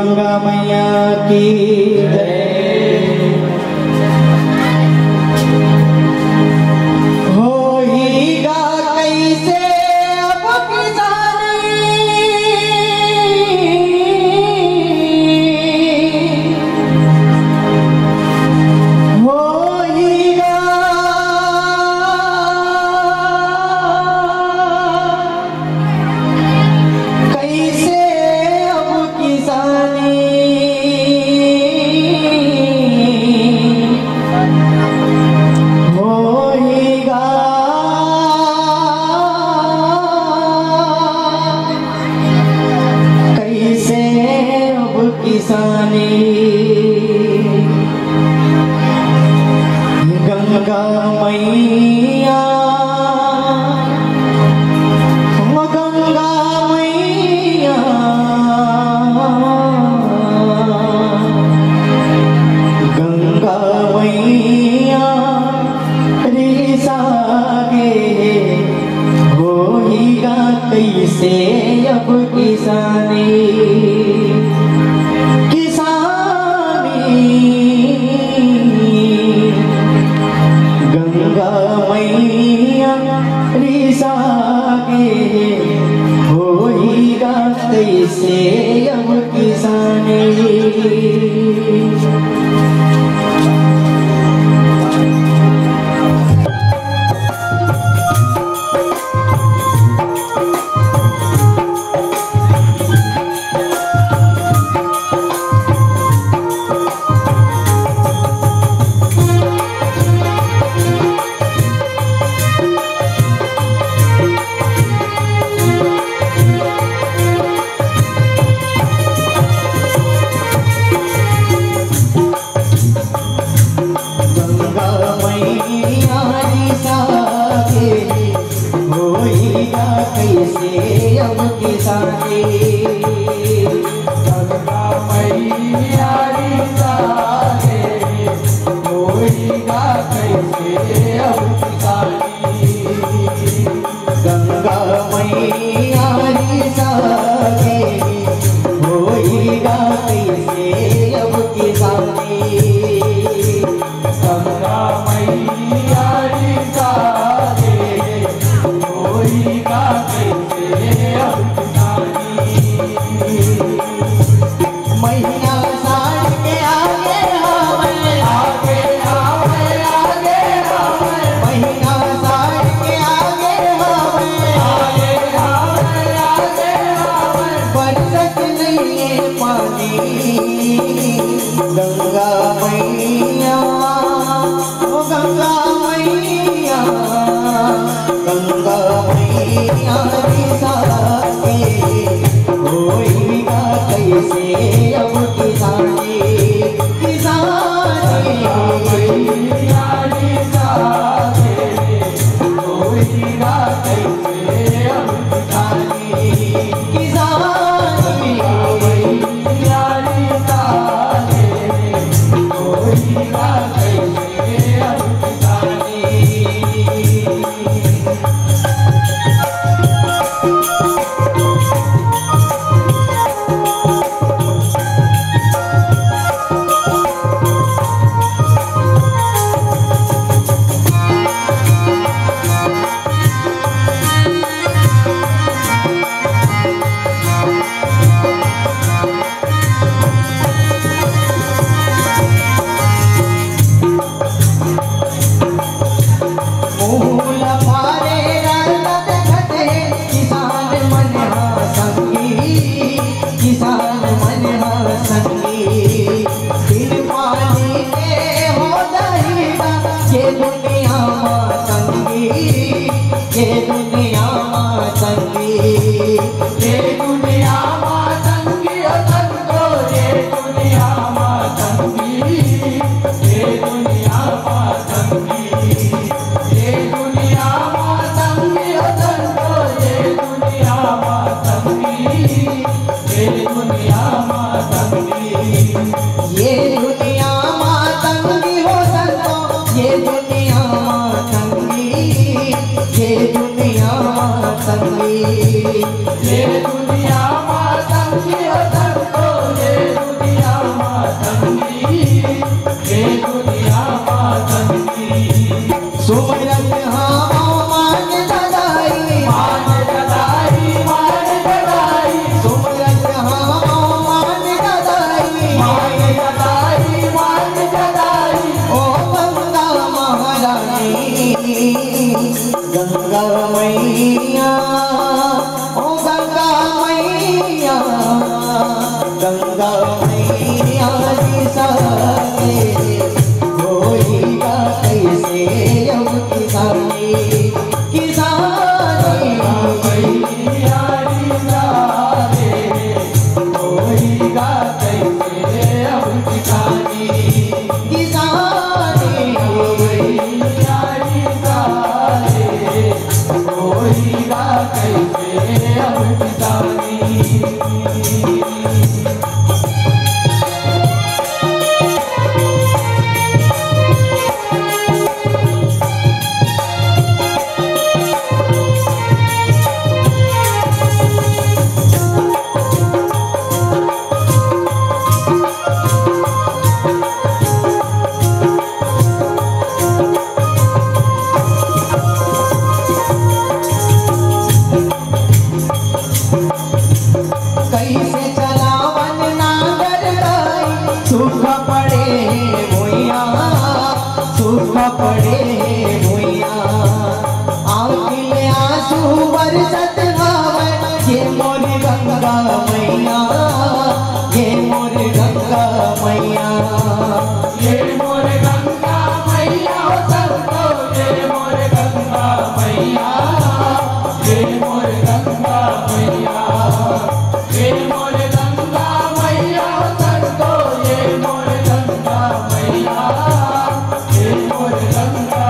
गंगा मैया की जय। होइगा कैसे अब किसानी, होइगा कैसे अब किसानी, होइगा कैसे अब किसानी। गंगा मैया गंगा मैया, गंगा मैया रिसागे, होइगा कैसे अब किसानी। गंगा मैया रिसागे, होइगा कैसे अब किसानी। होइगा कैसे अब किसानी। गंगा मैया रिसागे, होइगा कैसे अब किसानी। गंगा मैया रिसागे, होइगा कैसे अब किसानी। गंगा मैया रिसागे, होइगा कैसे अब किसानी। मैया साथ के आगे आवे, आगे आवे, आगे आवे। मैया साथ के आगे आवे, आगे आवे, आगे आवे। बरसत नहीं है पानी। गंगा मैया ओ गंगा मैया, गंगा मैया रिसागे, होइगा कैसे अब किसानी। किसानी मैया रिसागे, होइगा कैसे अब किसानी। किसानी मैया रिसागे, होइगा कैसे अब किसानी। गंगा मैया जी सारे होएगा कैसे अब किसानी किसानी मैया जी सारे होएगा कैसे अब किसानी किसानी मैया जी सारे होएगा कैसे अब किसानी कैसे चलावन नागर गाई सूख पड़े भुइया सूख पड़े भुइया आँखिल आंसू बरसत भावे ये मोर गंगा मैया ये मोर गंगा मैया ये मोर गंगा मैया सबको ये मोर गंगा मैया ये मोर गंगा मैया ये मोर गंगा मैया सबको ये मोर गंगा मैया ये मोर गंगा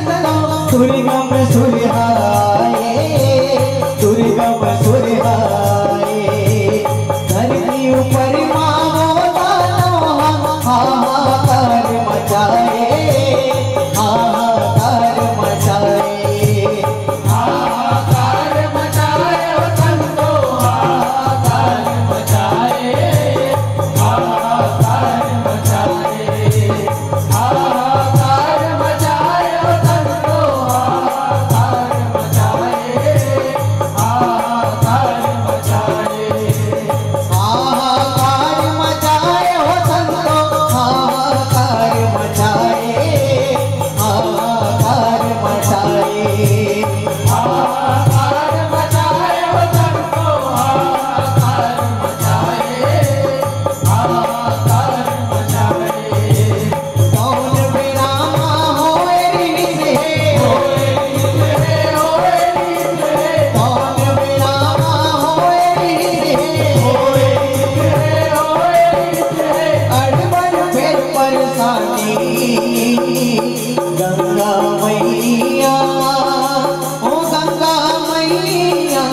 दुर्गम सुरहाए दुर्गम सुरहाए धरती ऊपर मानो हाहाकार मचाए हाहाकार मचाए हाहाकार मचाए संतो हाहाकार मचाए हाहाकार मचाए हाहाकार मचाए संतो हाहाकार मचाए हाहाकार मचाए हाहाकार मचाए हो संतो हाहाकार मचाए हाहाकार मचाए हाहाकार मचाए संतो हाहाकार मचाए हाहाकार मचाए कौन बेरामा होए रीसे कौन बेरामा होए रीसे अड़बड़ फिर परेशानी गंगा मैया ओ गंगा मैया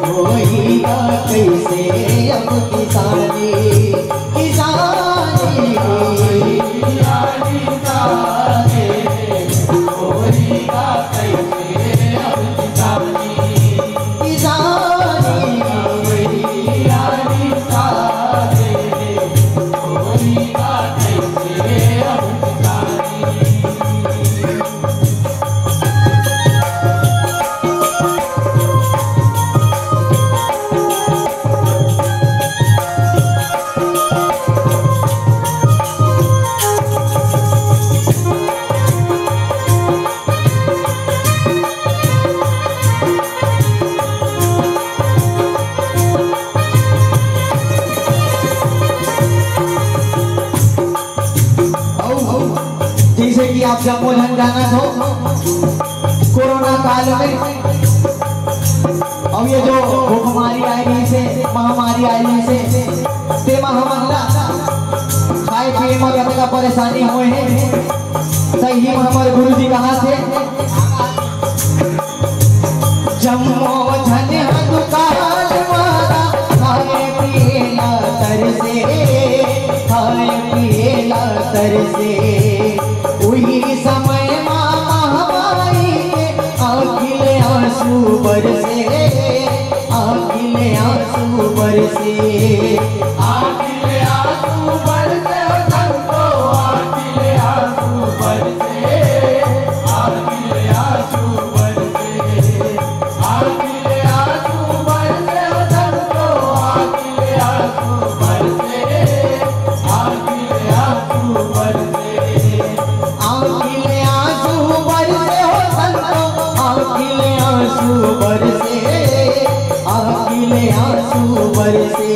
होइगा कैसे अब किसानी किसानी जैसे कि आप जम्मूधन जाना हो कोरोना काल में अब ये जो भूखमारी आई से महामारी आई से ते महामंदा खाए पिए में ज्यादा परेशानी हुए हैं सही हमारे गुरु जी कहा थे जम्मूधन दुकान वाला खाए पिए ला तरसे खाए पिए ला तरसे वही समय महामारी के आखिले आंसू बरसे आखिले आंसू बरसे आखिले आंसू बरसे संतो आखिले आंसू बरसे आखिले आंसू बरसे आखिले आंसू बरसे संतो आखिले आंसू बरसे आखिले आंसू बरसे आखिले आंसू बरसे हो संतो आखिले आंसू बरसे आखिले आंसू बरसे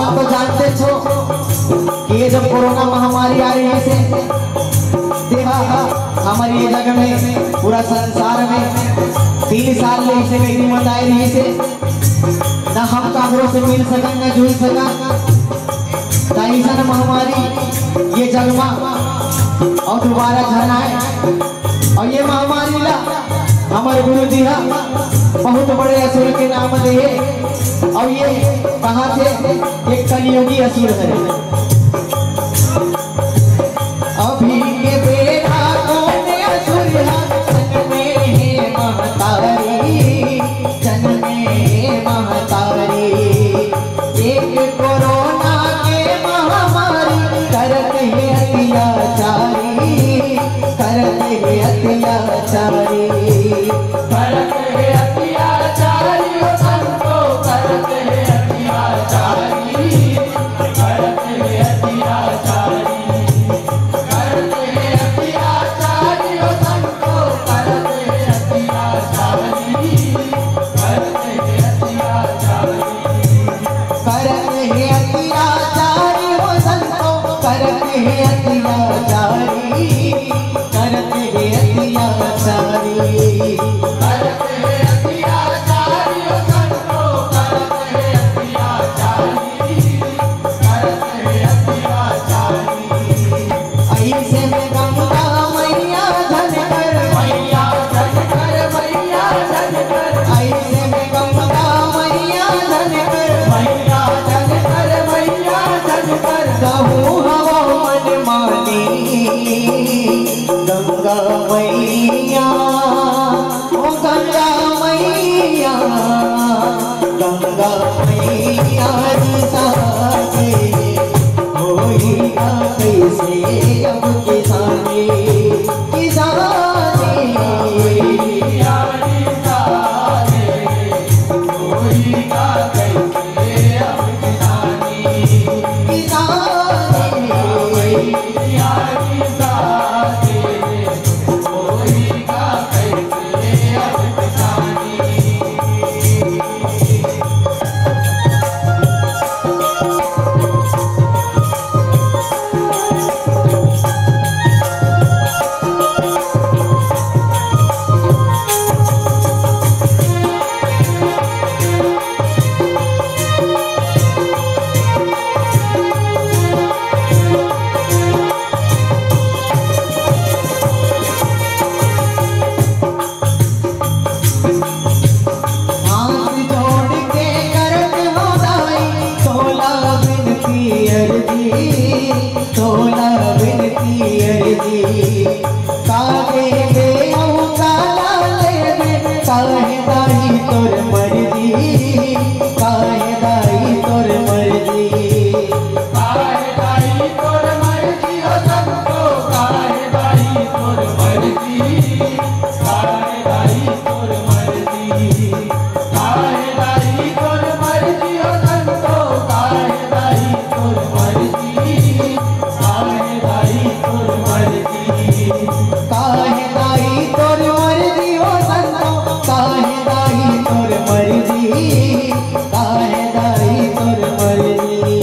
अपन तो जानते छो कि ये जब कोरोना महामारी आ रही है देखा हमारी ये जगह में पूरा संसार में 3 साल में इसे मेरी मत आई रही से न हम कागरों से मिल सका न जुड़ सका महामारी ये जग में और दोबारा झरना है और ये महामारी ला हमारे गुरु जी बहुत बड़े असुर के नाम दे और ये कहाँ से एक कलियुगी असुर है। अभी के बेटा कौन असुर जन में महतारी जन में महतारी एक कोरोना के महामारी करते हैं अत्याचारी करते हैं अत्याचारी करते हैं अत्याचारी संतो करते हैं अत्याचारी करते हैं अत्याचारी करते हैं अत्याचारी संतो करते हैं अत्याचारी करते हैं अत्याचारी करते हैं अत्याचारी हो संतो करते हैं अत्याचारी करते हैं अत्याचारी करते हैं अत्याचारी संतो करते हैं अत्याचारी करते हैं अत्याचारी ऐसे में गंगा मैया धनकर मैया धनकर मैया धनकर ऐसे में गंगा मैया धनकर मैया धनकर मैया धनकर कहूँ हवा मन मानी गंगा मैया ओ गंगा मैया गंगा मैया साथे होइगा कैसे अब किसानी किसानी यारी सारे कोई का कैसे अब किसानी किसानी यारी सारे कोई का कैसे अब किसानी हाथ जोड़ के करत हो दाई तोला बिनती अर्जी तोला बिनती अर्जी काहे दे औ काला ले दे काहे दाई तोर मर्जी काहे दाई तोर मर्जी काहे दाई तोर मर्जी हो सबको काहे दाई तोर मर्जी काहे दाई तोर मर्जी काहे दाई तोर मर्जी हो सबको काहे दाई तोर मर्जी काहे दाई तोर मर्जी काहे दाई तोर मर्जी हो संतो काहे दाई तोर मर्जी काहे दाई तोर मर्जी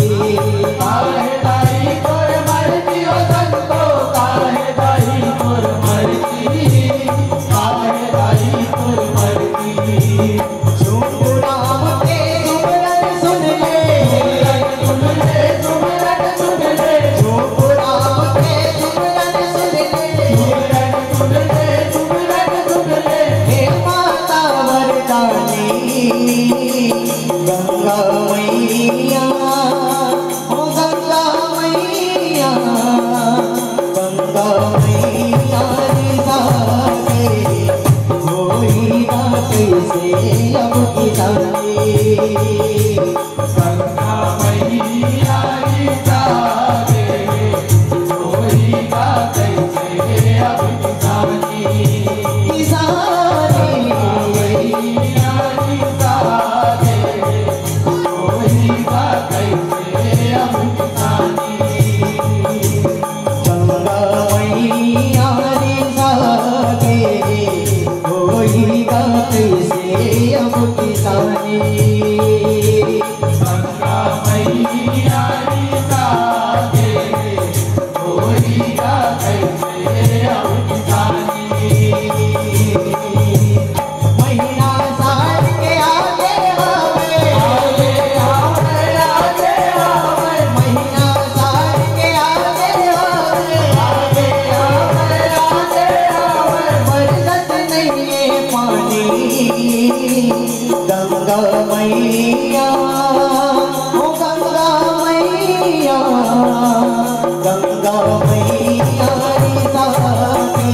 गंगा मैया रिसाती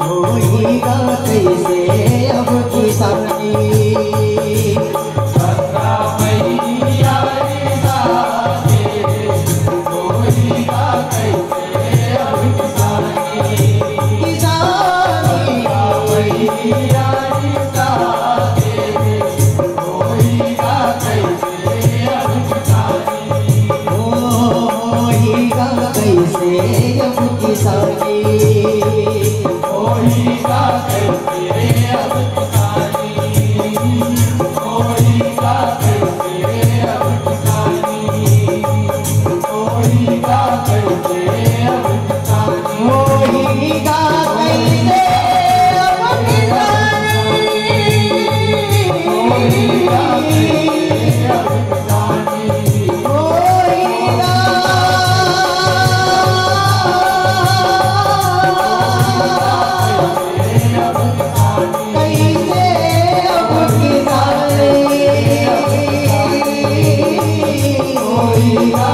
होइगा कैसे अब किसानी। गंगा मैया रिसाती होइगा कैसे अब किसानी। किसानी मैया रिसाती होइगा कैसे अब किसानी। होइगा कैसे अब किसानी। होइगा कैसे अब किसानी। होइगा कैसे अब किसानी। होइगा कैसे अब किसानी। होइगा कैसे अब किसानी। होइगा कैसे अब किसानी। होइगा कैसे अब किसानी। होइगा